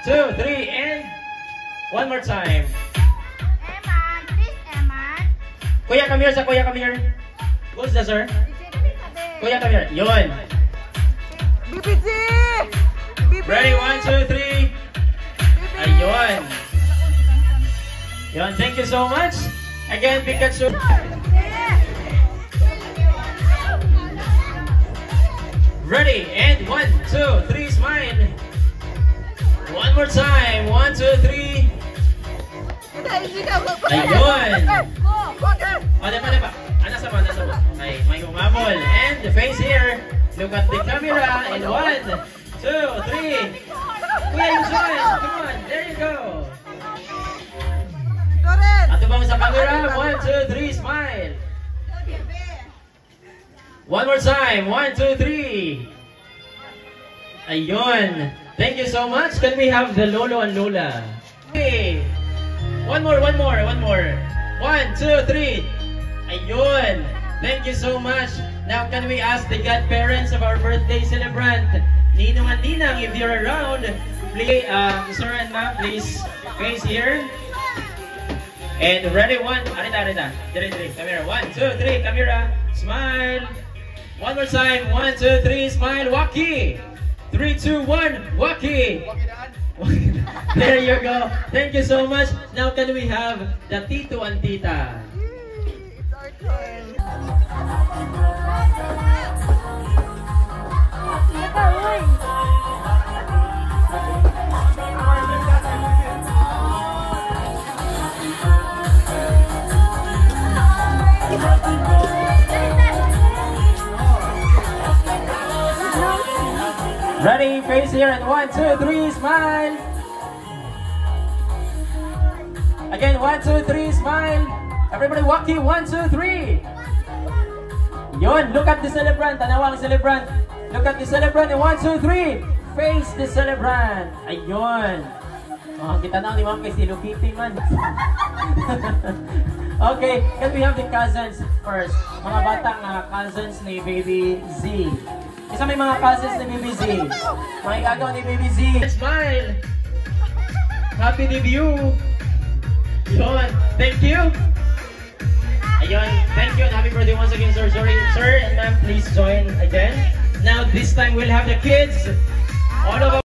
2, 3, and one more time. Eman, please, Eman. Kuya, come here, Kuya, come here. Who's that, sir? Kuya, come here. Yun. BPG! Ready, 1, 2, 3. Ayun. Yun, thank you so much. Again, Pikachu. Ready, and 1, 2, 3, smile. One more time, 1, 2, 3. Ayun. O, diba? Nasa mo. Ay, may humabol. And the face here. Look at the camera. And 1, 2, 3. Kuya, yung smile. Come on, there you go. Ato bang sa camera? 1, 2, 3, smile. One more time. 1, 2, 3. Ayun. Thank you so much. Can we have the Lolo and Lola? Okay. One more. 1, 2, 3. Ayun. Thank you so much. Now, can we ask the godparents of our birthday celebrant, Ninong and Ninang, if you're around, please, sir and ma'am, please face here. And ready, 1. Arita. Dire. Camera. 1, 2, 3. Camera. Smile. One more time. 1, 2, 3. Smile. Waki. 3, 2, 1. Waki. There you go. Thank you so much. Now, can we have the Tito and Tita? It's our turn. Ready, face here, and 1, 2, 3, smile. Again, 1, 2, 3, smile. Everybody walking, 1, 2, 3. Yun, look at the celebrant. Tanawang celebrant. Look at the celebrant, and 1, 2, 3. Face the celebrant. Ayun. Oh, kita na ni Ma'am kay si Lupiti man. Okay, can we have the cousins first? Mga batang cousins ni Baby Z. Isa may mga cousins ni Baby Z. Mga igagaw ni Baby Z. Smile! Happy debut! Yun, thank you! Ayun, thank you and happy birthday once again, sir. Sorry, sir and ma'am, please join again. Now, this time we'll have the kids. All of